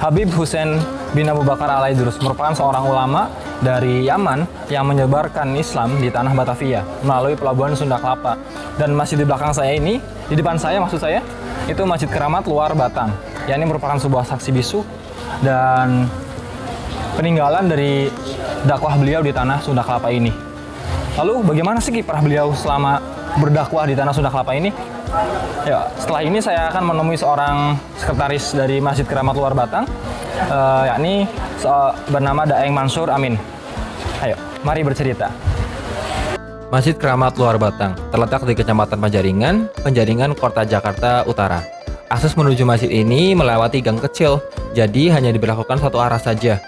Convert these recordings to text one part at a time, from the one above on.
Habib Hussein bin Abu Bakar Al-Aidrus merupakan seorang ulama dari Yaman yang menyebarkan Islam di tanah Batavia melalui pelabuhan Sunda Kelapa. Dan masjid di belakang saya ini, di depan saya maksud saya, itu Masjid Keramat Luar Batang. Ya, ini merupakan sebuah saksi bisu dan peninggalan dari dakwah beliau di tanah Sunda Kelapa ini. Lalu bagaimana sih kiprah beliau selama berdakwah di tanah Sunda Kelapa ini? Ya, setelah ini saya akan menemui seorang sekretaris dari Masjid Keramat Luar Batang, yakni bernama Daeng Mansur Amin. Ayo, mari bercerita. Masjid Keramat Luar Batang terletak di Kecamatan Penjaringan, Kota Jakarta Utara. Akses menuju masjid ini melewati gang kecil, jadi hanya diberlakukan satu arah saja.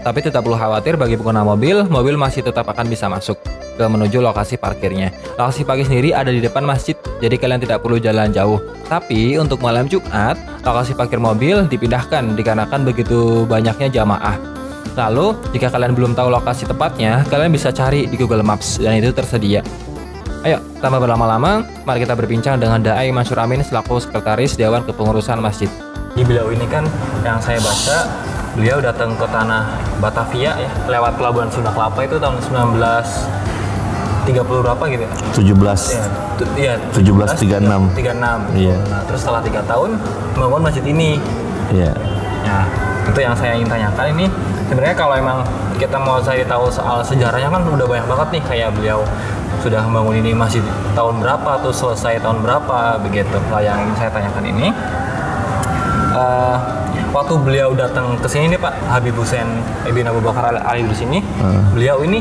Tapi tidak perlu khawatir bagi pengguna mobil masih tetap akan bisa masuk ke menuju lokasi parkirnya. Lokasi parkir sendiri ada di depan masjid, jadi kalian tidak perlu jalan jauh. Tapi untuk malam Jumat, lokasi parkir mobil dipindahkan dikarenakan begitu banyaknya jamaah. Lalu, jika kalian belum tahu lokasi tepatnya, kalian bisa cari di Google Maps dan itu tersedia. Ayo, tanpa berlama-lama, mari kita berbincang dengan Daeng Mansur Amin selaku Sekretaris Dewan Kepengurusan Masjid. Di beliau ini kan yang saya baca, beliau datang ke tanah Batavia ya, lewat pelabuhan Sunda Kelapa itu tahun 1930 berapa gitu ya? 17. Iya, 1736. 36. Iya. Nah, terus setelah 3 tahun membangun masjid ini. Iya. Nah, itu yang saya ingin tanyakan ini. Sebenarnya kalau emang kita mau cari tahu soal sejarahnya kan udah banyak banget nih, kayak beliau sudah membangun ini masjid tahun berapa, terus selesai tahun berapa, begitu. Nah, yang ingin saya tanyakan ini, waktu beliau datang ke sini nih Pak, Habib Hussein bin Abu Bakar Al-Aidrus ini, beliau ini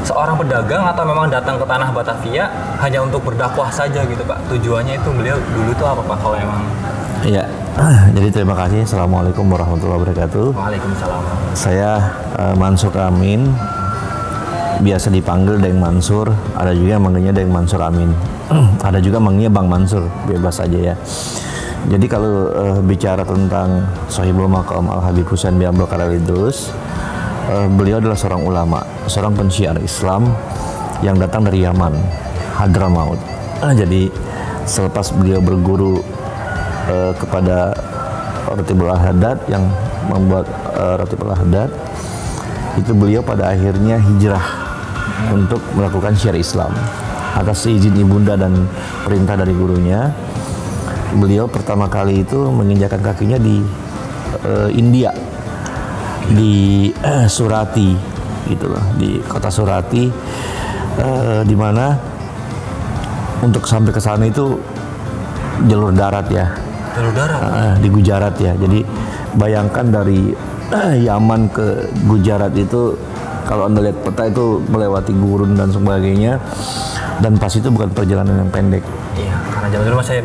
seorang pedagang atau memang datang ke tanah Batavia hanya untuk berdakwah saja gitu Pak? Tujuannya itu beliau dulu itu apa Pak kalau emang? Iya. Jadi terima kasih. Assalamualaikum warahmatullahi wabarakatuh. Waalaikumsalam. Saya Mansur Amin, biasa dipanggil Daeng Mansur. Ada juga yang manggilnya Daeng Mansur Amin. Ada juga manggilnya Bang Mansur, bebas aja ya. Jadi kalau bicara tentang Sohibul Maqam Al Habib Hussein bin Abu Bakar Al-Aidrus, beliau adalah seorang ulama, seorang pensiar Islam yang datang dari Yaman, Hadramaut. Jadi selepas beliau berguru kepada Ratibul Al-Haddad yang membuat Ratibul Al-Haddad, itu beliau pada akhirnya hijrah untuk melakukan syiar Islam atas izin ibunda dan perintah dari gurunya. Beliau pertama kali itu menginjakkan kakinya di India, di Surati gitu loh, di kota Surati, di mana untuk sampai ke sana itu jalur darat ya. Jalur darat? Di Gujarat ya. Jadi bayangkan dari Yaman ke Gujarat itu, kalau Anda lihat peta itu melewati gurun dan sebagainya, dan pas itu bukan perjalanan yang pendek. Iya, karena zaman dulu masih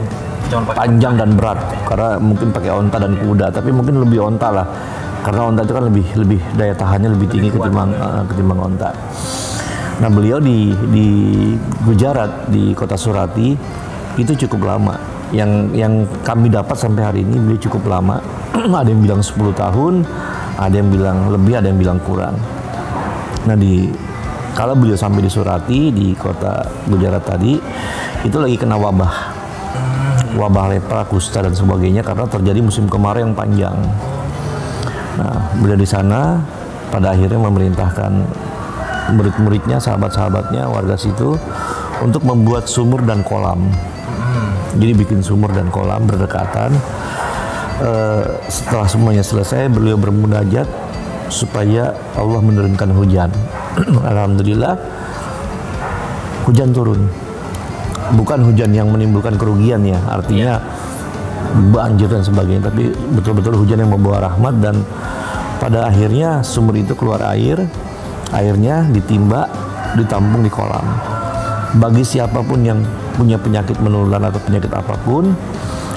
cuma pakai panjang dan berat, karena mungkin pakai onta dan kuda, tapi mungkin lebih onta lah, karena onta itu kan lebih daya tahannya lebih tinggi ketimbang onta. Nah, beliau di Gujarat, di kota Surati itu cukup lama. Yang kami dapat sampai hari ini beliau cukup lama. Ada yang bilang 10 tahun, ada yang bilang lebih, ada yang bilang kurang. Nah, kalau beliau sampai di Surati, di kota Gujarat tadi, itu lagi kena wabah lepra, kusta dan sebagainya, karena terjadi musim kemarau yang panjang. Nah, beliau di sana pada akhirnya memerintahkan murid-muridnya, sahabat-sahabatnya, warga situ untuk membuat sumur dan kolam. Jadi bikin sumur dan kolam berdekatan. Setelah semuanya selesai, beliau bermunajat supaya Allah menurunkan hujan. Alhamdulillah, hujan turun. Bukan hujan yang menimbulkan kerugian ya, artinya banjir dan sebagainya, tapi betul-betul hujan yang membawa rahmat. Dan pada akhirnya sumur itu keluar airnya ditimba, ditampung di kolam. Bagi siapapun yang punya penyakit menular atau penyakit apapun,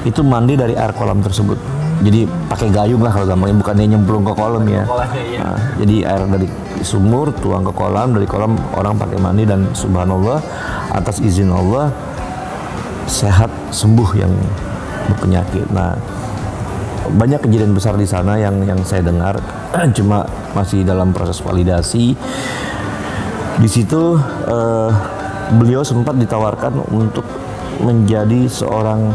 itu mandi dari air kolam tersebut. Jadi pakai gayung lah kalau gampangnya, bukannya nyemplung ke kolam ya. Nah, jadi air dari sumur tuang ke kolam, dari kolam orang pakai mandi, dan subhanallah atas izin Allah sehat, sembuh yang berpenyakit. Nah, banyak kejadian besar di sana yang saya dengar, cuma masih dalam proses validasi. Di situ beliau sempat ditawarkan untuk menjadi seorang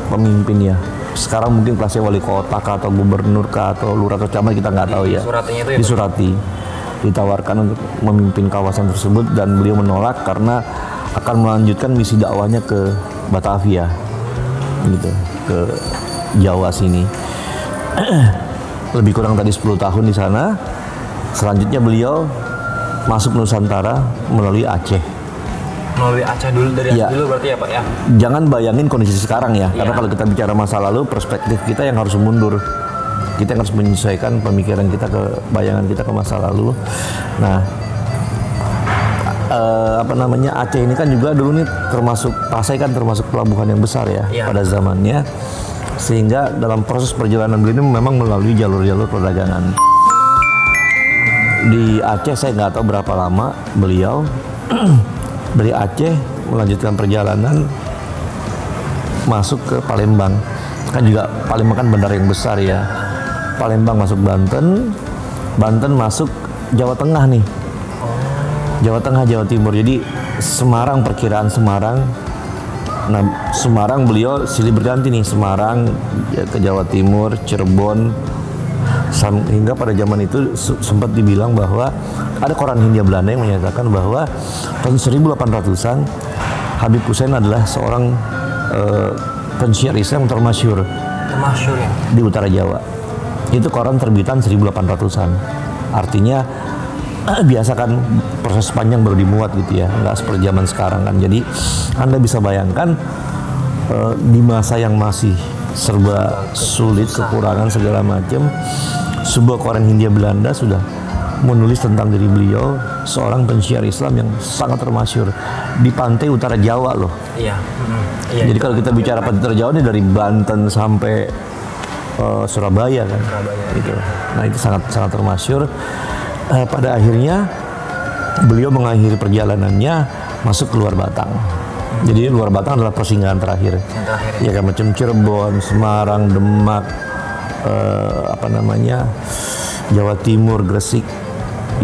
pemimpin ya, sekarang mungkin kelasnya wali kota kah, atau gubernur kah, atau lurah atau camat, kita nggak tahu ya. Suratinya itu ya, Disurati, ditawarkan untuk memimpin kawasan tersebut, dan beliau menolak karena akan melanjutkan misi dakwahnya ke Batavia, gitu, ke Jawa sini. Lebih kurang tadi 10 tahun di sana. Selanjutnya beliau masuk Nusantara melalui Aceh. Melalui Aceh dulu, dari Aceh Ya. dulu berarti ya Pak ya? Jangan bayangin kondisi sekarang ya, karena Iya. kalau kita bicara masa lalu, perspektif kita yang harus mundur. Kita yang harus menyesuaikan pemikiran kita ke bayangan kita ke masa lalu. Nah, Aceh ini kan juga dulu nih termasuk, Pasai kan termasuk pelabuhan yang besar ya, Iya. pada zamannya. Sehingga dalam proses perjalanan beliau ini memang melalui jalur-jalur perdagangan. Di Aceh saya nggak tahu berapa lama beliau dari Aceh melanjutkan perjalanan masuk ke Palembang. Kan juga Palembang kan bandara yang besar ya. Palembang masuk Banten, Banten masuk Jawa Tengah nih. Jawa Tengah, Jawa Timur. Jadi Semarang, perkiraan Semarang. Nah, Semarang beliau silih berganti nih, Semarang ya, ke Jawa Timur, Cirebon, hingga pada zaman itu sempat dibilang bahwa ada koran Hindia Belanda yang menyatakan bahwa tahun 1800-an Habib Hussein adalah seorang pensiar Islam termasyhur Termasyhur ya? di utara Jawa. Itu koran terbitan 1800-an. Artinya biasa kan proses panjang baru dimuat gitu ya, nggak seperti zaman sekarang kan. Jadi Anda bisa bayangkan di masa yang masih serba sulit, kekurangan segala macam, sebuah koran Hindia Belanda sudah menulis tentang diri beliau, seorang pensiar Islam yang sangat termasyhur di pantai utara Jawa loh. Iya. Iya. Jadi kalau kita bicara pantai utara Jawa ini dari Banten sampai Surabaya kan, gitu. Nah itu sangat termasyhur. Pada akhirnya beliau mengakhiri perjalanannya masuk ke luar Batang. Jadi luar Batang adalah persinggahan terakhir. Ya kan, macam Cirebon, Semarang, Demak, Jawa Timur, Gresik,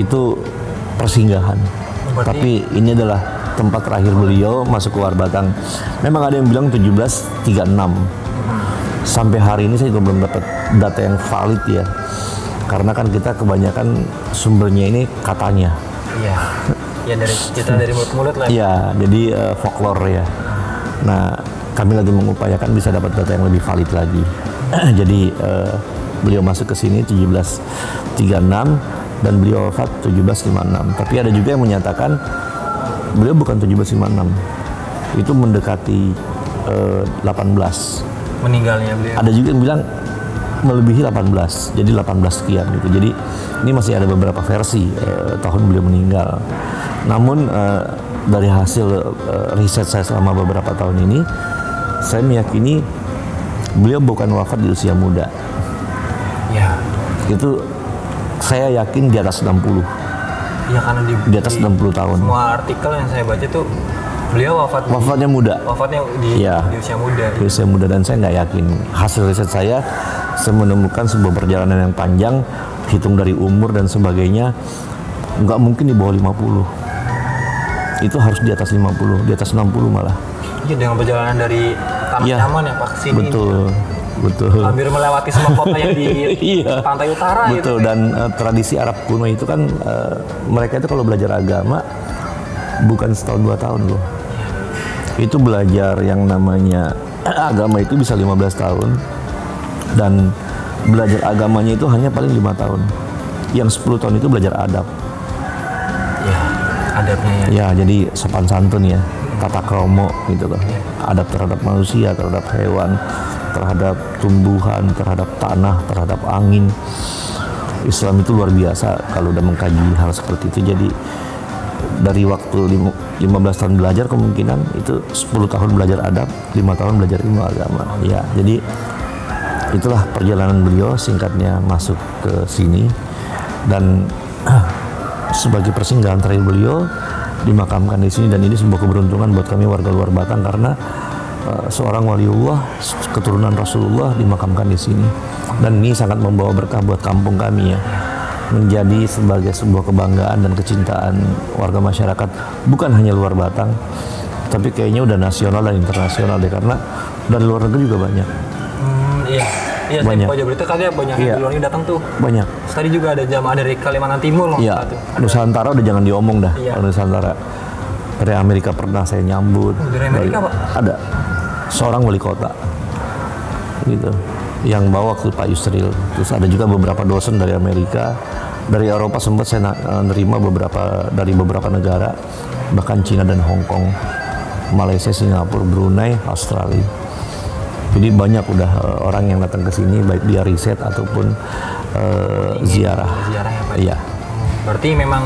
itu persinggahan. Tapi ini adalah tempat terakhir beliau masuk ke luar Batang. Memang ada yang bilang 1736. Sampai hari ini saya juga belum dapat data yang valid ya. Karena kan kita kebanyakan sumbernya ini katanya. Iya. Ya dari mulut ke mulut lah. Iya, jadi folklore ya. Nah, kami lagi mengupayakan bisa dapat data yang lebih valid lagi. Jadi beliau masuk ke sini 1736 dan beliau wafat 1756. Tapi ada juga yang menyatakan beliau bukan 1756. Itu mendekati 18. Meninggalnya beliau. Ada juga yang bilang melebihi 18, jadi 18 sekian gitu. Jadi ini masih ada beberapa versi tahun beliau meninggal. Namun dari hasil riset saya selama beberapa tahun ini, saya meyakini beliau bukan wafat di usia muda. Ya. Itu saya yakin di atas 60. Ya karena Di atas 60 tahun. Semua artikel yang saya baca tuh beliau Wafatnya muda. Wafatnya Iya. di usia muda. Di usia muda, dan saya nggak yakin. Hasil riset saya menemukan sebuah perjalanan yang panjang, hitung dari umur dan sebagainya, nggak mungkin di bawah 50. Itu harus di atas 50, di atas 60 malah. Iya, dengan perjalanan dari Tanah Iya. Nyaman ya Pak ke sini. Betul. Hampir melewati semua kota yang di Iya. pantai utara Betul, gitu. dan tradisi Arab kuno itu kan mereka itu kalau belajar agama bukan setahun 2 tahun loh. Itu belajar yang namanya agama itu bisa 15 tahun, dan belajar agamanya itu hanya paling 5 tahun. Yang 10 tahun itu belajar adab. Ya, adabnya ya. Ya, jadi sopan santun ya, tata kromo gitu loh. Adab terhadap manusia, terhadap hewan, terhadap tumbuhan, terhadap tanah, terhadap angin. Islam itu luar biasa kalau udah mengkaji hal seperti itu. Jadi dari waktu 15 tahun belajar, kemungkinan itu 10 tahun belajar adab, 5 tahun belajar ilmu agama. Ya, jadi itulah perjalanan beliau singkatnya masuk ke sini, dan sebagai persinggahan terakhir beliau dimakamkan di sini. Dan ini sebuah keberuntungan buat kami warga luar Batang, karena seorang waliullah keturunan Rasulullah dimakamkan di sini, dan ini sangat membawa berkah buat kampung kami ya, menjadi sebagai sebuah kebanggaan dan kecintaan warga masyarakat, bukan hanya luar Batang, tapi kayaknya udah nasional dan internasional deh, karena dari luar negeri juga banyak. Ya Iya, saya banyak. baca berita katanya banyak Iya. yang di luar ini datang tuh. Banyak. Terus tadi juga ada jamaah dari Kalimantan Timur loh. Iya, Nusantara udah jangan diomong dah. Iya. Kalau Nusantara dari Amerika pernah saya nyambut. Dari Amerika, Pak? Ada seorang wali kota, gitu, yang bawa ke Pak Yusril. Terus ada juga beberapa dosen dari Amerika, dari Eropa sempat saya nerima dari beberapa negara, bahkan Cina dan Hong Kong, Malaysia, Singapura, Brunei, Australia. Jadi banyak udah orang yang datang ke sini baik dia riset ataupun ziarah. Ziarah ya, Pak? Iya. Berarti memang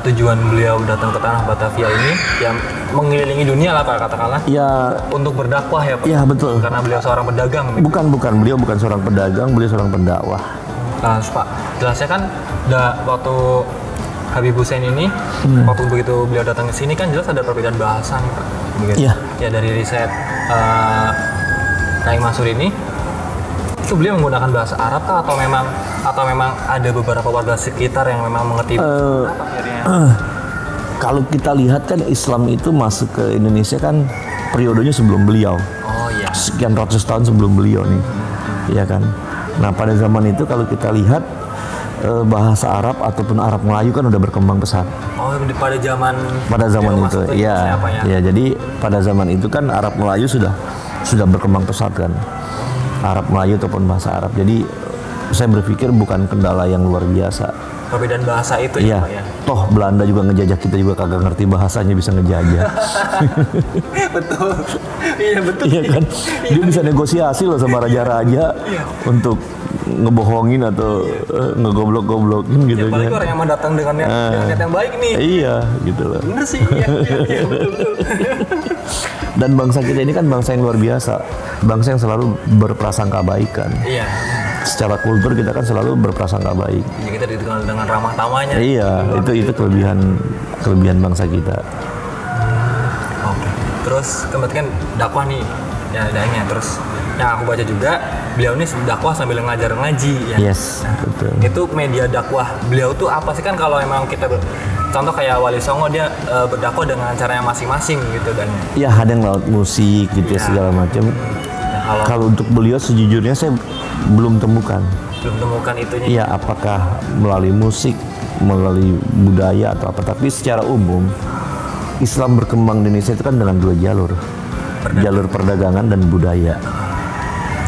tujuan beliau datang ke tanah Batavia ini ya mengelilingi dunia lah Pak, katakanlah. Ya, Untuk berdakwah ya Pak. iya betul. Karena beliau seorang pedagang. Gitu. Bukan, beliau bukan seorang pedagang, beliau seorang pendakwah. Nah, terus, Pak, jelasnya kan waktu Habib Hussein ini, waktu begitu beliau datang ke sini kan jelas ada perbedaan bahasa nih Pak. Begitu. Iya. Ya dari riset Naim Mansur ini, itu beliau menggunakan bahasa Arab kah atau memang ada beberapa warga sekitar yang memang mengerti bahasa Arab akhirnya? Kalau kita lihat kan Islam itu masuk ke Indonesia kan periodenya sebelum beliau. Oh iya. Sekian ratus tahun sebelum beliau nih. Iya kan. Nah, pada zaman itu kalau kita lihat bahasa Arab ataupun Arab Melayu kan udah berkembang pesat. Oh, pada zaman Pada zaman beliau itu, masuk ke iya. Indonesia apa ya? Ya, jadi pada zaman itu kan Arab Melayu sudah berkembang pesat kan. Arab Melayu ataupun bahasa Arab. Jadi saya berpikir bukan kendala yang luar biasa. Perbedaan bahasa itu Iya, ya Pak ya. toh Belanda juga ngejajah, kita juga kagak ngerti bahasanya bisa ngejajah. Betul. Iya betul. Iya kan, dia bisa negosiasi loh sama raja-raja untuk ngebohongin atau ngegoblok-goblokin gitu Ya, apalagi kan. orang yang mau datang dengan niat yang baik nih. Iya, gitu loh. Bener sih, iya betul. Dan bangsa kita ini kan bangsa yang luar biasa, bangsa yang selalu berprasangka baik kan. Iya. Secara kultur kita kan selalu berprasangka baik. Jadi kita dikenal dengan ramah tamahnya. Iya, itu kelebihan bangsa kita. Oke. Terus kemudian kan dakwah nih, ya adanya. Terus yang aku baca juga beliau ini dakwah sambil ngajar ngaji ya. Yes, betul. Itu media dakwah beliau tuh apa sih kan kalau emang kita contoh kayak Wali Songo dia berdakwah dengan caranya masing-masing gitu dan Ya, ada yang laut musik gitu ya, segala macam. Kalau untuk beliau sejujurnya saya belum temukan. belum temukan itunya. Iya, apakah melalui musik, melalui budaya atau apa. Tapi secara umum Islam berkembang di Indonesia itu kan dengan dua jalur. Jalur perdagangan dan budaya.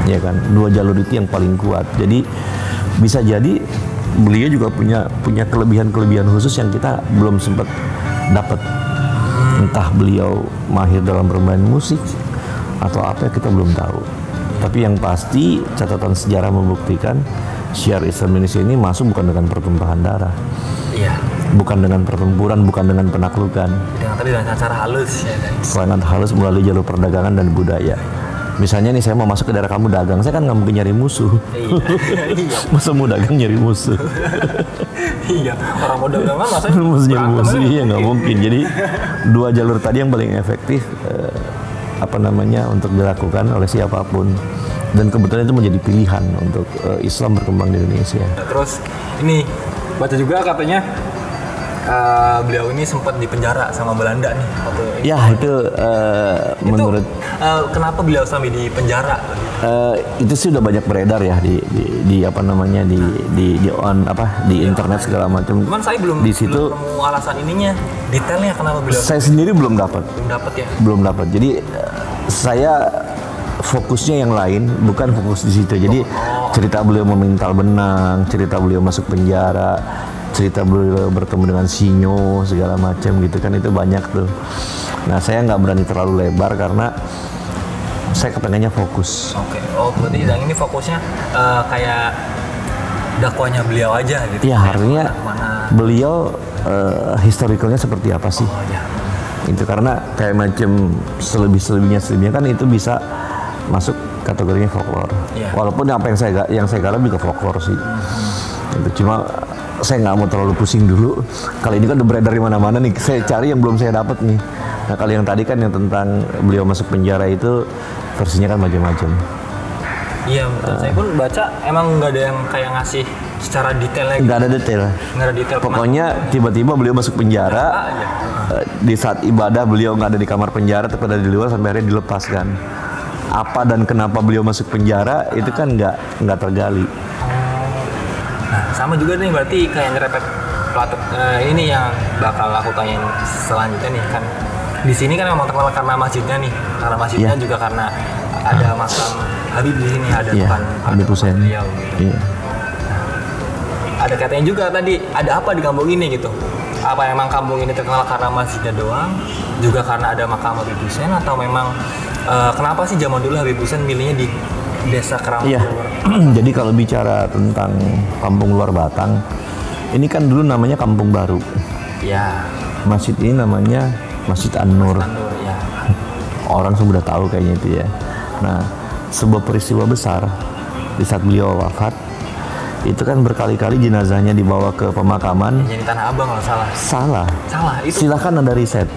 Ya kan, dua jalur itu yang paling kuat. Jadi bisa jadi beliau juga punya kelebihan-kelebihan khusus yang kita belum sempat dapat. Entah beliau mahir dalam bermain musik atau apa, kita belum tahu. Tapi yang pasti catatan sejarah membuktikan syiar Islam Indonesia ini masuk bukan dengan pertumpahan darah, Iya. bukan dengan pertempuran, bukan dengan penaklukan, Tapi dengan cara halus ya kan. selain halus melalui jalur perdagangan dan budaya. Misalnya nih, saya mau masuk ke daerah kamu dagang, saya kan nggak mungkin nyari musuh. Iya. Masa mau dagang nyari musuh? Iya. Orang mau dagangan masa Masa nyari musuh? ya? Iya, nggak mungkin. Jadi dua jalur tadi yang paling efektif untuk dilakukan oleh siapapun, dan kebetulan itu menjadi pilihan untuk Islam berkembang di Indonesia. Terus ini baca juga katanya beliau ini sempat dipenjara sama Belanda nih waktu Ya, itu menurut kenapa beliau sampai di penjara? itu sih udah banyak beredar ya di internet segala macam. Cuman saya belum Di situ nemu alasan ininya, detailnya kenapa beliau saya sendiri belum dapat. belum dapat ya. Jadi saya fokusnya yang lain, bukan fokus di situ. Jadi cerita beliau memintal benang, cerita beliau masuk penjara, cerita beliau bertemu dengan Sinyo segala macam gitu kan, itu banyak tuh. Nah, saya nggak berani terlalu lebar karena saya kepengennya fokus. Oke. Oh, berarti yang ini fokusnya kayak dakwanya beliau aja gitu. Ya, artinya beliau historicalnya seperti apa sih? Oh ya. Itu karena kayak macam selebihnya kan itu bisa masuk kategorinya folklore. Iya. Walaupun apa yang saya garap juga folklore sih. Itu cuma saya nggak mau terlalu pusing dulu. Kali ini kan udah beredar di mana-mana nih. Saya cari yang belum saya dapat nih. Nah, kali yang tadi kan yang tentang beliau masuk penjara itu versinya kan macam-macam. Iya, betul. Saya pun baca emang nggak ada yang kayak ngasih secara detailnya gitu. Nggak ada detail. Nggak ada detail. Pokoknya tiba-tiba beliau masuk penjara. Di saat ibadah beliau nggak ada di kamar penjara, tapi ada di luar sampai akhirnya dilepaskan. apa dan kenapa beliau masuk penjara itu kan nggak tergali. Nah, sama juga nih berarti kayak nyerempet ini yang bakal aku tanyain selanjutnya nih kan. Di sini kan memang terkenal karena masjidnya nih. Karena masjidnya juga karena ada makam Habib di sini, ada Iya, bukan Habib Hussein. beliau. Iya. Ada katanya juga tadi, ada apa di kampung ini gitu? Apa emang kampung ini terkenal karena masjidnya doang? Juga karena ada makam Habib Hussein atau memang kenapa sih zaman dulu Habib Hussein milihnya di desa Keramat Iya. Luar? Jadi kalau bicara tentang Kampung Luar Batang, ini kan dulu namanya Kampung Baru. Ya, Masjid ini namanya Masjid An-Nur. Tanur ya. Orang sudah tahu kayaknya itu ya. Nah, sebuah peristiwa besar di saat beliau wafat, itu kan berkali-kali jenazahnya dibawa ke pemakaman. Jadi Tanah Abang kalau salah. Salah. Salah itu. Silahkan Anda riset.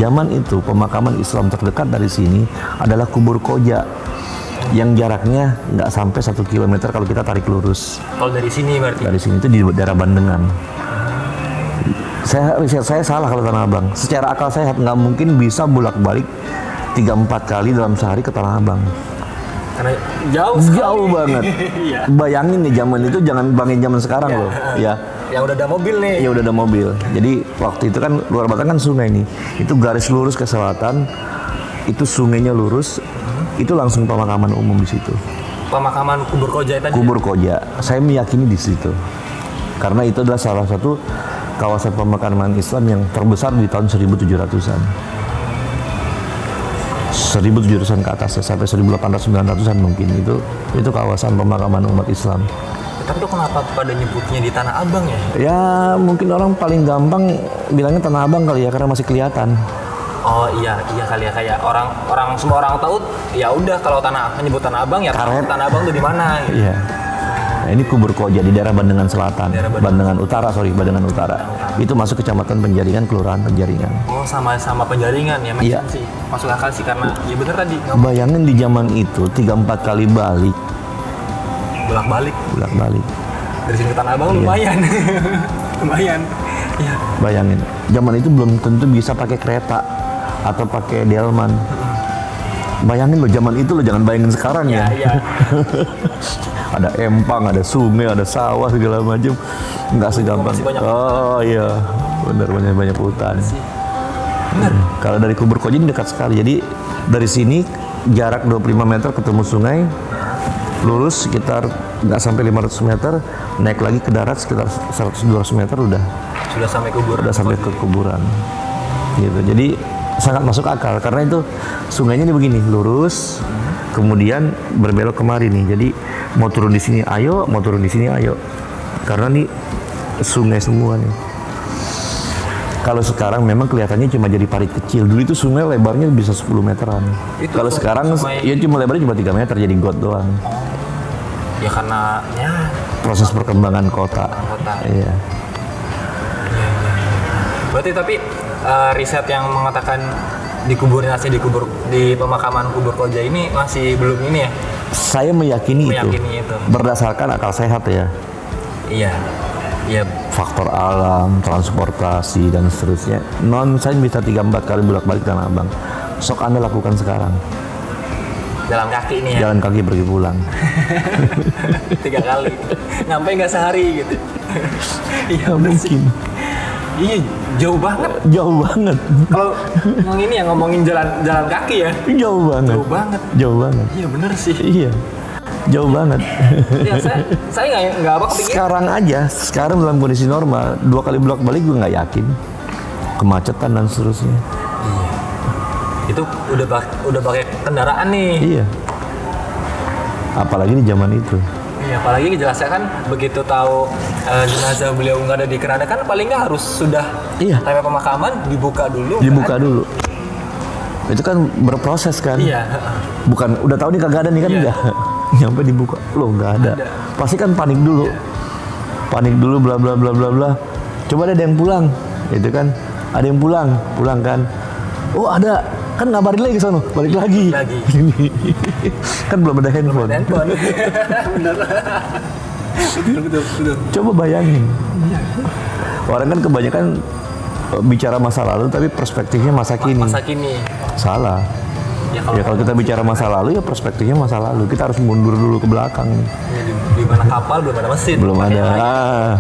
Zaman itu pemakaman Islam terdekat dari sini adalah Kubur Koja yang jaraknya nggak sampai 1 kilometer kalau kita tarik lurus. Kalau dari sini berarti. Dari sini itu di daerah Bandengan. Saya salah kalau Tanah Abang. Secara akal sehat nggak mungkin bisa bolak-balik 3-4 kali dalam sehari ke Tanah Abang. Karena jauh sekali. Jauh banget. Iya. Bayangin nih zaman itu, jangan bangin zaman sekarang loh. Ya. Yang udah ada mobil nih. Ya udah ada mobil. Jadi waktu itu kan Luar Batang kan sungai nih. Itu garis lurus ke selatan. Itu sungainya lurus. Itu langsung pemakaman umum di situ. Pemakaman Kubur Koja tadi. Kubur Koja. Saya meyakini di situ. Karena itu adalah salah satu kawasan pemakaman Islam yang terbesar di tahun 1700-an. 1700-an ke atas ya, sampai 1800-900-an mungkin itu kawasan pemakaman umat Islam. Tapi tuh kenapa pada nyebutnya di Tanah Abang ya? Ya mungkin orang paling gampang bilangnya Tanah Abang kali ya, karena masih kelihatan. Oh iya kali ya, kayak semua orang tahu ya udah kalau menyebut Tanah Abang ya tahu Karet. Tanah Abang tuh di mana gitu. Iya. Nah, ini Kubur Koja di daerah Bandengan Selatan, Daerah Bandengan Utara. Itu masuk kecamatan Penjaringan, kelurahan Penjaringan. Oh sama Penjaringan ya, Iya. sih. Masuk akal sih karena ya bener tadi Bayangin di zaman itu 3-4 kali balik. bolak-balik dari sini ke Tanah Abang lumayan. Lumayan. Iya. Bayangin, zaman itu belum tentu bisa pakai kereta atau pakai delman. Bayangin loh zaman itu loh, jangan bayangin sekarang ya. Iya. Ada empang, ada sungai, ada sawah segala macam. Nggak segampang. Masih banyak Oh iya, benar banyak hutan. Bener. Kalau dari Kubur Koja ini dekat sekali. Jadi dari sini jarak 25 meter ketemu sungai. Lurus sekitar nggak sampai 500 meter, naik lagi ke darat sekitar 100-200 meter udah Sudah sampai ke kuburan. Gitu. Jadi sangat masuk akal karena itu sungainya ini begini, lurus, kemudian berbelok kemari nih. Jadi mau turun di sini ayo, mau turun di sini ayo. Karena nih sungai semua nih. Kalau sekarang memang kelihatannya cuma jadi parit kecil. Dulu itu sungai lebarnya bisa 10 meteran. Kalau sekarang ya cuma lebarnya cuma 3 meter, jadi got doang. Ya karena ya Proses perkembangan kota. Iya. berarti tapi riset yang mengatakan di pemakaman Kubur Koja ini masih belum ini ya. Saya meyakini itu. Itu. Berdasarkan akal sehat ya. Iya. Iya. Faktor alam, transportasi dan seterusnya. Saya bisa 3-4 kali bolak-balik Tanah Abang. Sok Anda lakukan sekarang. Jalan kaki ini ya. Jalan kaki pergi pulang. 3 kali. Nyampe nggak sehari gitu. Iya Mungkin. Iya jauh banget. Jauh banget. Kalau yang ini yang ngomongin jalan kaki ya. Jauh banget. Jauh banget. Jauh banget. Iya bener sih. Iya. Jauh banget. Ya, saya nggak apa kepikir. Sekarang dalam kondisi normal 2 kali bolak-balik gue nggak yakin. Kemacetan dan seterusnya. Itu udah pakai kendaraan nih. Iya. Apalagi di zaman itu. Iya, apalagi jelasnya kan begitu tahu jenazah beliau nggak ada di keranda kan paling nggak harus sudah Iya. sampai pemakaman dibuka dulu. Dibuka kan? dulu. Itu kan berproses kan. Iya. Bukan udah tahu nih kagak ada nih kan, Iya. enggak. Nyampe dibuka, loh nggak ada. Pasti kan panik dulu. Panik dulu bla bla bla bla bla. Coba ada yang pulang. Itu kan ada yang pulang kan. Oh, ada. Kan ngabarin lagi ke sono, balik lagi. Kan belum ada handphone. Bener. Betul. Coba bayangin. Orang kan kebanyakan bicara masa lalu tapi perspektifnya masa kini. Masa kini. Salah. Ya kalau kita bicara masa lalu ya perspektifnya masa lalu. Kita harus mundur dulu ke belakang. Ya, di mana kapal belum ada mesin. Belum Pakai ada. layar.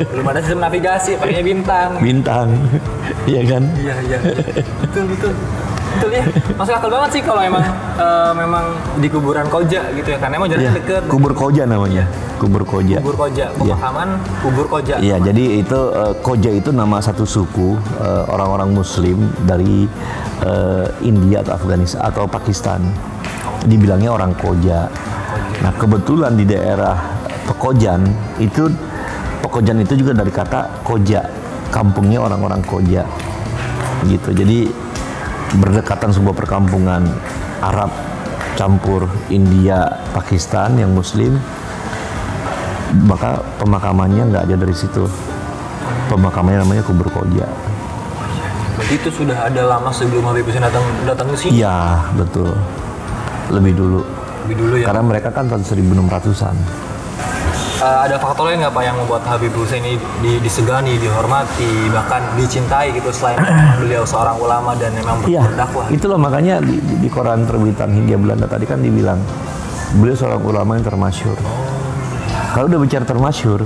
Belum ada sistem navigasi, pakainya bintang. Bintang. Iya kan? Iya. Betul ya. Masuk akal banget sih kalau memang di kuburan Koja gitu ya, karena emang jaraknya Iya. deket. Kubur Koja namanya. Kubur Koja. Kubur Koja, pemakaman Kubur Koja. Iya, jadi itu Koja itu nama satu suku orang-orang Muslim dari India atau Afghanistan atau Pakistan. Dibilangnya orang Koja. Nah, kebetulan di daerah Pekojan itu juga dari kata Koja, kampungnya orang-orang Koja. Gitu. Jadi berdekatan sebuah perkampungan Arab campur India, Pakistan yang Muslim. Maka pemakamannya nggak ada dari situ. Pemakamannya namanya Kubur Koja. Berarti itu sudah ada lama sebelum Habib Hussein datang ke sini. Iya, betul. Lebih dulu. Lebih dulu ya. Karena mereka kan tahun 1600-an. Ada faktor lain nggak Pak yang membuat Habib Hussein ini disegani, dihormati, bahkan dicintai gitu selain beliau seorang ulama dan memang Iya, berdakwah? itulah makanya di koran terbitan Hindia Belanda tadi kan dibilang beliau seorang ulama yang termasyhur. Kalau udah bicara termasyhur,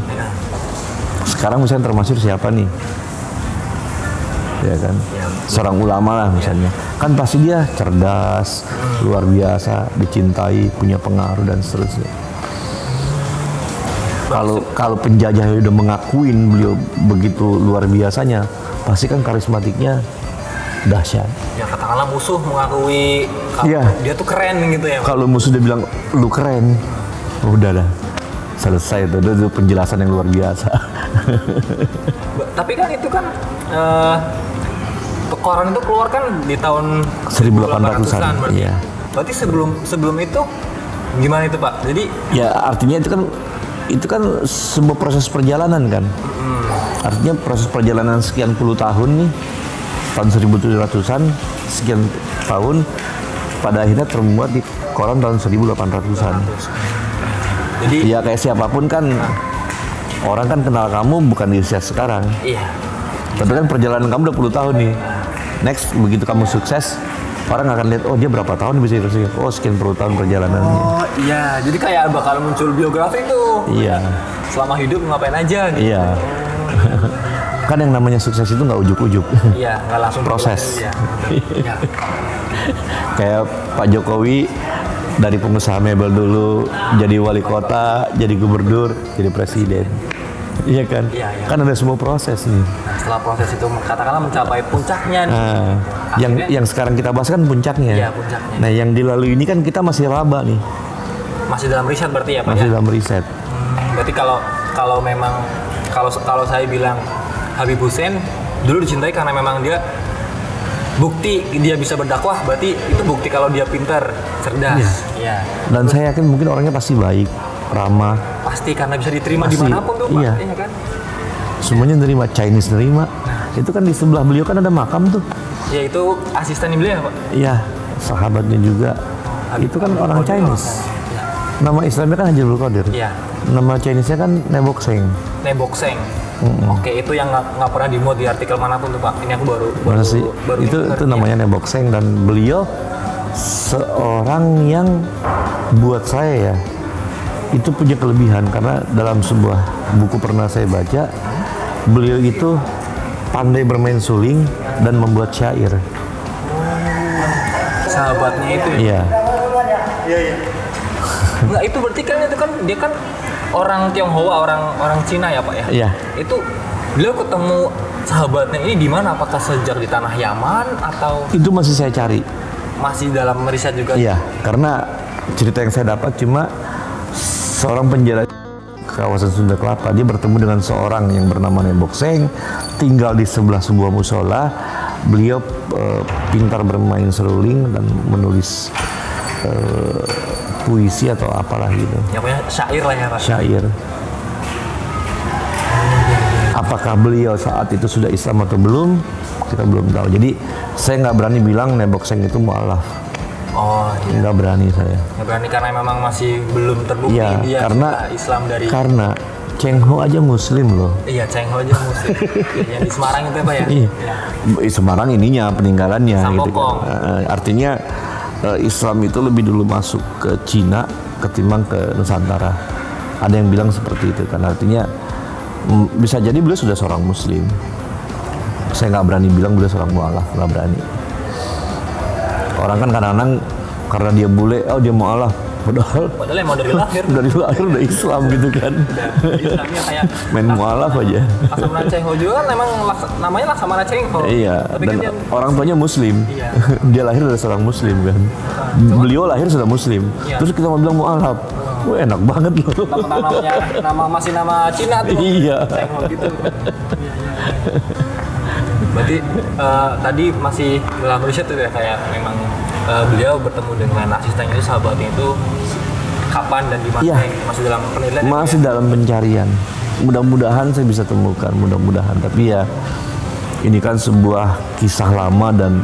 sekarang misalnya termasyhur siapa nih? Ya kan, seorang ulama lah misalnya. Kan pasti dia cerdas, luar biasa, dicintai, punya pengaruh dan seterusnya. Kalau penjajah udah mengakuin beliau begitu luar biasanya, pasti kan karismatiknya dahsyat. Ya katakanlah musuh mengakui kalau Iya. dia tuh keren gitu ya. Kalau musuh dia bilang lu keren, udah dah selesai itu penjelasan yang luar biasa. Tapi kan itu kan koran itu keluar kan di tahun 1800-an, berarti. iya. Berarti sebelum itu gimana itu Pak? Jadi Ya artinya itu kan sebuah proses perjalanan kan. Artinya proses perjalanan sekian puluh tahun nih, tahun 1700-an, sekian tahun, pada akhirnya termuat di koran tahun 1800-an. jadi Ya kayak siapapun kan, orang kan kenal kamu bukan di usia sekarang. iya. Tapi kan perjalanan kamu udah puluh tahun nih. Next, begitu kamu sukses, orang akan lihat, oh dia berapa tahun bisa itu. Oh sekian puluh tahun perjalanannya. Oh iya, jadi kayak bakal muncul biografi tuh. Iya, Selama hidup ngapain aja gitu. iya. Kan yang namanya sukses itu nggak ujuk-ujuk. Iya, nggak langsung Proses. Iya. Iya. Kayak Pak Jokowi dari pengusaha mebel dulu, jadi wali kota, jadi gubernur, jadi presiden. Iya kan? Iya, iya. Kan ada semua proses nih. Nah, setelah proses itu katakanlah mencapai puncaknya nih. Nah, Akhirnya- yang sekarang kita bahas kan puncaknya. Iya, puncaknya. Nah, yang dilalui ini kan kita masih laba nih, Masih dalam riset berarti ya Pak masih ya? dalam riset. Berarti kalau memang kalau saya bilang Habib Hussein dulu dicintai karena memang dia bukti dia bisa berdakwah, berarti itu bukti kalau dia pintar, cerdas. Iya. Dan saya yakin mungkin orangnya pasti baik, ramah, Pasti karena bisa diterima Pasti, dimanapun tuh Pak. iya. Iya kan? semuanya nerima, Chinese nerima. Itu kan di sebelah beliau kan ada makam tuh. Ya itu asisten beliau ya Pak. Iya, sahabatnya juga. Itu kan orang Chinese. Nama Islamnya kan Haji Abdul Qadir. Iya. Nama Chinese-nya kan Nebokseng. Nebokseng. Oke, itu yang nggak pernah dimuat di artikel manapun tuh Pak. Ini aku baru Mana sih? Itu ngerti. namanya Nebokseng, dan beliau seorang yang buat saya ya itu punya kelebihan, karena dalam sebuah buku pernah saya baca, beliau itu pandai bermain suling dan membuat syair. Sahabatnya itu ya. Iya. Nggak, itu berarti kan dia kan orang Tionghoa, orang Cina ya Pak ya? Iya. Itu beliau ketemu sahabatnya ini di mana? Apakah sejak di tanah Yaman atau Itu masih saya cari. masih dalam riset juga? Iya, karena cerita yang saya dapat cuma seorang penjara kawasan Sunda Kelapa, dia bertemu dengan seorang yang bernama Nebokseng, tinggal di sebelah sebuah musola. Beliau pintar bermain seruling dan menulis puisi atau apalah gitu, Ya punya syair lah ya Pak. syair. Apakah beliau saat itu sudah Islam atau belum, kita belum tahu. Jadi saya nggak berani bilang Nebokseng itu mualaf. Oh iya. Nggak berani saya. Nggak berani karena memang masih belum terbukti Iya, dia karena sudah Islam dari. Karena Cheng Ho aja Muslim loh. Iya, Cheng Ho aja Muslim. Yang di Semarang itu apa ya? Iya. Iya. Semarang ininya peninggalannya gitu Sampokong. kan. Artinya Islam itu lebih dulu masuk ke Cina ketimbang ke Nusantara. Ada yang bilang seperti itu kan. Artinya bisa jadi beliau sudah seorang Muslim. Saya nggak berani bilang beliau seorang mualaf, nggak berani. Orang kan kadang-kadang karena dia bule, oh dia mualaf. Padahal Emang dari lahir. dari lahir udah Islam gitu kan. Islamnya kayak Main mualaf aja. Laksamana Cheng Ho juga kan memang namanya Laksamana Cheng Ho. Iya, Tapi dan kan dia orang tuanya Muslim. Iya. Dia lahir dari seorang Muslim kan. Beliau lahir sudah Muslim. Iya. Terus kita mau bilang mualaf. Wah enak banget loh. namanya masih nama Cina tuh. Iya. Cheng Ho gitu. Berarti tadi masih dalam riset tuh ya kayak memang beliau bertemu dengan asistennya itu sahabatnya itu kapan dan di mana Iya. yang masih dalam penelitian. Masih dalam pencarian. Mudah-mudahan saya bisa temukan, mudah-mudahan. Tapi ya ini kan sebuah kisah lama dan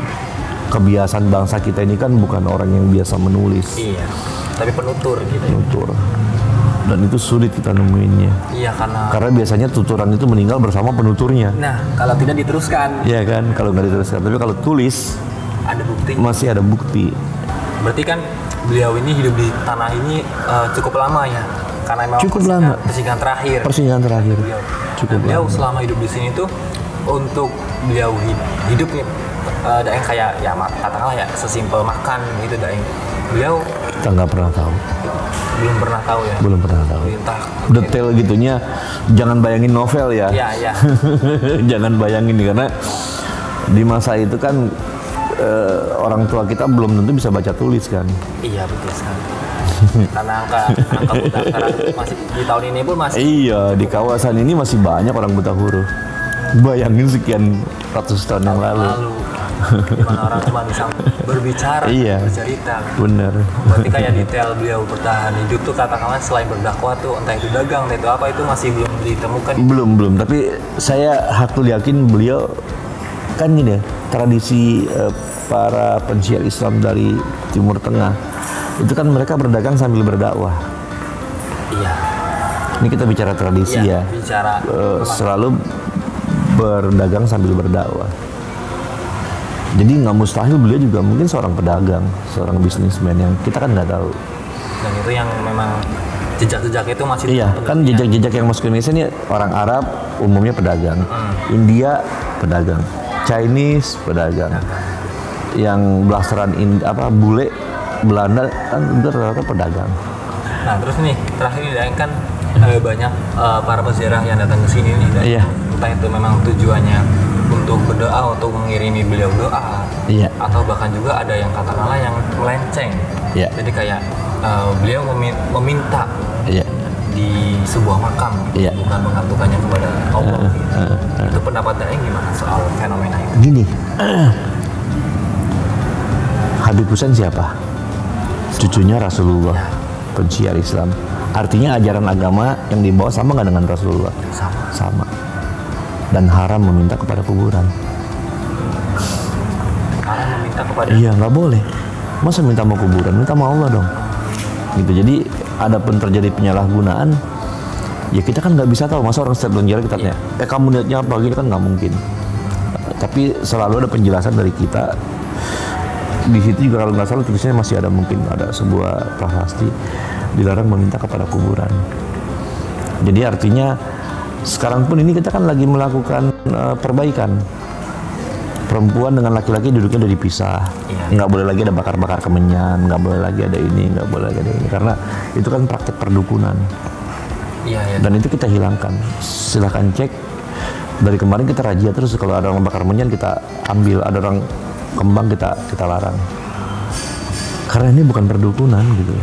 kebiasaan bangsa kita ini kan bukan orang yang biasa menulis, Iya. Tapi penutur gitu. tutur. Dan itu sulit kita nemuinnya. Iya Karena biasanya tuturan itu meninggal bersama penuturnya. Nah, kalau tidak diteruskan Iya kan, kalau nggak diteruskan. Tapi kalau tulis ada bukti. masih ada bukti. Berarti kan beliau ini hidup di tanah ini cukup lama ya. Karena memang Cukup lama. persinggahan terakhir. Persinggahan terakhir. Beliau. Cukup Nah, beliau lama. selama hidup di sini tuh untuk beliau hidup nih ada yang kayak ya katakanlah ya sesimpel makan gitu daeng. Beliau Kita nggak pernah tahu. belum pernah tahu ya. Belum pernah tahu. Entah Detail gitunya, jangan bayangin novel ya. Iya, iya. Jangan bayangin nih, karena di masa itu kan orang tua kita belum tentu bisa baca tulis kan. Iya betul sekali. Karena angka buta aksara masih di tahun ini pun masih Iya, di kawasan ini masih banyak orang buta huruf. Bayangin sekian ratus tahun yang lalu. gimana orang cuma bisa berbicara, Iya. bercerita. Bener. Berarti kayak detail beliau bertahan hidup tuh katakanlah selain berdakwah tuh entah itu dagang, entah itu apa itu masih belum ditemukan. Belum. Tapi saya hakul yakin beliau kan gini ya, tradisi para pensiar Islam dari Timur Tengah itu kan mereka berdagang sambil berdakwah. Iya. Ini kita bicara tradisi ya. Bicara Selalu berdagang sambil berdakwah. Jadi nggak mustahil beliau juga mungkin seorang pedagang, seorang bisnismen yang kita kan nggak tahu. dan itu yang memang jejak-jejak itu masih Iya, terbentuk. kan jejak-jejak yang masuk ke Indonesia ini orang Arab umumnya pedagang, India pedagang, Chinese pedagang, yang blasteran bule Belanda kan itu rata-rata pedagang. Nah terus nih terakhir nih Daeng kan banyak para peziarah yang datang ke sini nih dan Iya. entah itu memang tujuannya untuk berdoa, untuk mengirimi beliau doa, Iya. atau bahkan juga ada yang katakanlah yang melenceng. Iya. Jadi kayak beliau meminta Iya. di sebuah makam, Iya. bukan mengantukannya kepada Allah. Itu pendapat Daeng gimana soal fenomena itu? Gini, Habib Hussein siapa? Cucunya Rasulullah, pensiar Islam. Artinya ajaran agama yang dibawa sama nggak dengan Rasulullah? Sama. Dan haram meminta kepada kuburan. Karena meminta kepada Iya, nggak boleh. Masa minta mau kuburan? Minta sama Allah dong. Gitu. Jadi, adapun terjadi penyalahgunaan, ya kita kan nggak bisa tahu. Masa orang setiap ziarah kita tanya, kamu niatnya apa? Gitu kan nggak mungkin. Tapi selalu ada penjelasan dari kita. Di situ juga kalau nggak salah tulisnya masih ada mungkin ada sebuah prasasti dilarang meminta kepada kuburan. Jadi artinya sekarang pun ini kita kan lagi melakukan perbaikan. Perempuan dengan laki-laki duduknya udah dipisah. Iya. Nggak boleh lagi ada bakar-bakar kemenyan, nggak boleh lagi ada ini, nggak boleh lagi ada ini. Karena itu kan praktek perdukunan. Iya, iya. Dan itu kita hilangkan. Silahkan cek. Dari kemarin kita razia terus, kalau ada orang bakar kemenyan kita ambil, ada orang kembang kita larang. Karena ini bukan perdukunan gitu.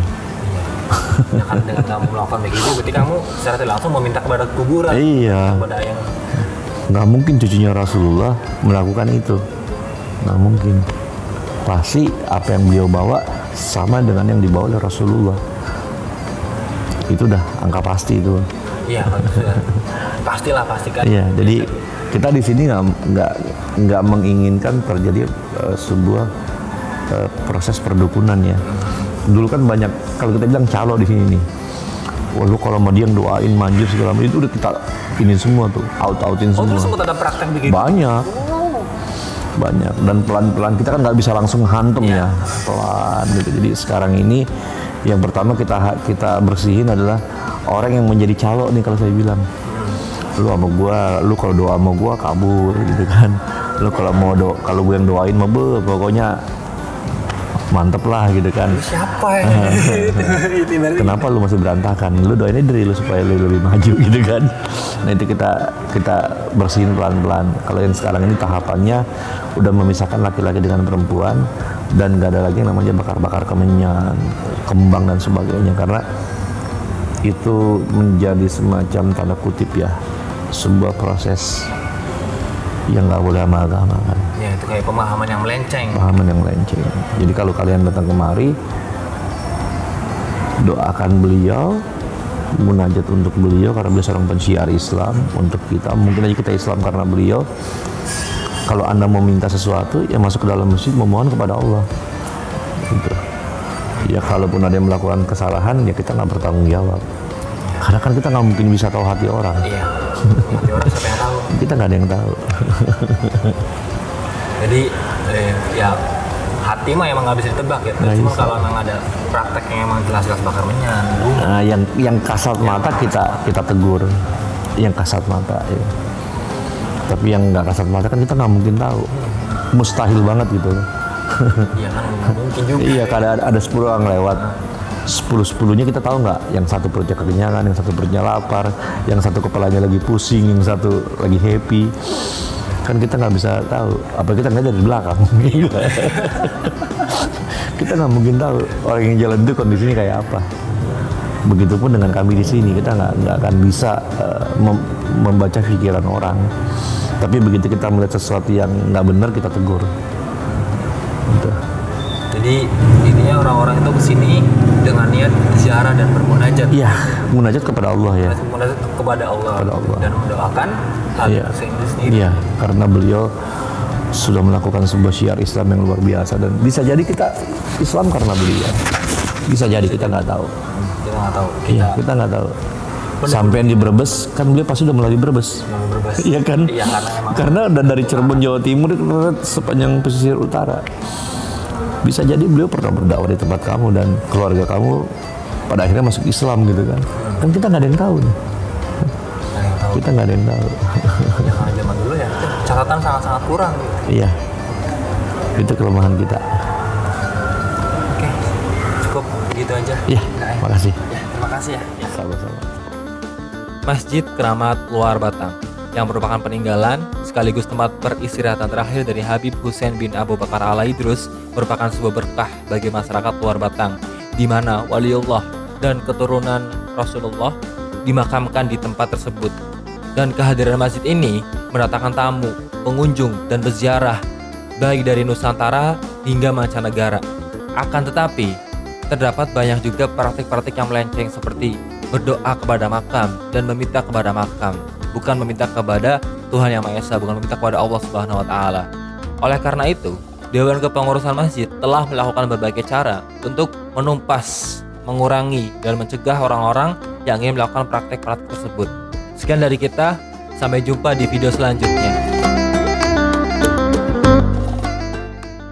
Ya kan dengan kamu melakukan begitu, berarti kamu secara tidak langsung meminta kepada kuburan. Iya. Kepada yang Nggak mungkin cucunya Rasulullah melakukan itu. Nggak mungkin. Pasti apa yang beliau bawa sama dengan yang dibawa oleh Rasulullah. Itu udah angka pasti itu. iya sudah pastilah pastikan. Iya. Jadi kita di sini nggak menginginkan terjadi sebuah proses perdukunan ya. Dulu kan banyak, kalau kita bilang calo di sini nih, wah lu kalau sama dia yang doain manjur segala macam itu udah kita ini semua tuh, outin Oh, semua. terus sempat ada praktek begitu? Banyak, dan pelan-pelan kita kan nggak bisa langsung hantem ya, pelan gitu. Jadi sekarang ini yang pertama kita bersihin adalah orang yang menjadi calo nih, kalau saya bilang. Lu sama gua, lu kalau doa sama gua kabur gitu kan. Lu kalau kalau gue yang doain mah pokoknya mantep lah gitu kan. Siapa ya? Itu ibaratnya. Kenapa lu masih berantakan? Lu doainnya dari lu supaya lu lebih maju gitu kan. Nah itu kita bersihin pelan-pelan. Kalau yang sekarang ini tahapannya udah memisahkan laki-laki dengan perempuan, dan gak ada lagi yang namanya bakar-bakar kemenyan, kembang dan sebagainya, karena itu menjadi semacam tanda kutip ya, sebuah proses yang nggak boleh sama agama kan. Ya, itu kayak pemahaman yang melenceng. Pemahaman yang melenceng. Jadi kalau kalian datang kemari, doakan beliau, munajat untuk beliau karena beliau seorang pensiar Islam untuk kita. Mungkin aja kita Islam karena beliau. Kalau Anda mau minta sesuatu, ya masuk ke dalam masjid memohon kepada Allah. Gitu. Ya kalaupun ada yang melakukan kesalahan, ya kita nggak bertanggung jawab. Karena kan kita nggak mungkin bisa tahu hati orang. Iya. Hati orang siapa yang tahu? Kita nggak ada yang tahu. Jadi ya hati mah emang nggak bisa ditebak ya. Nggak Cuma bisa. kalau emang ada praktek yang emang jelas-jelas bakar menyan. Nah, yang kasat mata kita tegur, yang kasat mata ya. Tapi yang nggak kasat mata kan kita nggak mungkin tahu, mustahil banget gitu. Iya kan nggak mungkin juga. Iya, kalau ada 10 orang lewat, 10-10-nya kita tahu nggak, yang satu perutnya kekenyangan, yang satu perutnya lapar, yang satu kepalanya lagi pusing, yang satu lagi happy. Kan kita nggak bisa tahu, apa kita ngeliat dari belakang. Kita nggak mungkin tahu orang yang jalan itu kondisinya kayak apa. Begitupun dengan kami di sini, kita nggak akan bisa membaca pikiran orang. Tapi begitu kita melihat sesuatu yang nggak benar, kita tegur. Gitu. Jadi intinya orang-orang itu kesini dengan niat ziarah dan bermunajat. Iya, munajat kepada Allah ya. Munajat kepada Allah, Kepada Allah. dan mendoakan hal Iya. itu sendiri. Iya, karena beliau sudah melakukan sebuah syiar Islam yang luar biasa, dan bisa jadi kita Islam karena beliau. Bisa jadi, kita nggak tau. Kita nggak tahu. Iya, kita nggak tahu. Sampai di Brebes, kan beliau pasti udah melalui Brebes. Mau berbahasa. Iya kan? Iya, karena emang Karena udah dari Cirebon Jawa Timur sepanjang pesisir utara. Bisa jadi beliau pernah berdakwah di tempat kamu dan keluarga kamu pada akhirnya masuk Islam gitu kan. Kan kita nggak ada yang tahu nih. nggak ada yang tahu. Kita nggak ada yang tahu. Ya, karena zaman dulu ya catatan sangat-sangat kurang. Gitu. Iya. Itu kelemahan kita. Oke, cukup gitu aja. Iya, Kak, ya. makasih. Ya, terima kasih ya. Sama-sama. Masjid Keramat Luar Batang yang merupakan peninggalan sekaligus tempat peristirahatan terakhir dari Habib Hussein bin Abu Bakar Al-Aidrus merupakan sebuah berkah bagi masyarakat Luar Batang, di mana waliullah dan keturunan Rasulullah dimakamkan di tempat tersebut. Dan kehadiran masjid ini mendatangkan tamu, pengunjung, dan peziarah baik dari Nusantara hingga mancanegara. Akan tetapi, terdapat banyak juga praktik-praktik yang melenceng seperti berdoa kepada makam dan meminta kepada makam, bukan meminta kepada Tuhan Yang Maha Esa, bukan meminta kepada Allah Subhanahu wa taala. Oleh karena itu, Dewan Kepengurusan Masjid telah melakukan berbagai cara untuk menumpas, mengurangi, dan mencegah orang-orang yang ingin melakukan praktek-praktek tersebut. Sekian dari kita, sampai jumpa di video selanjutnya.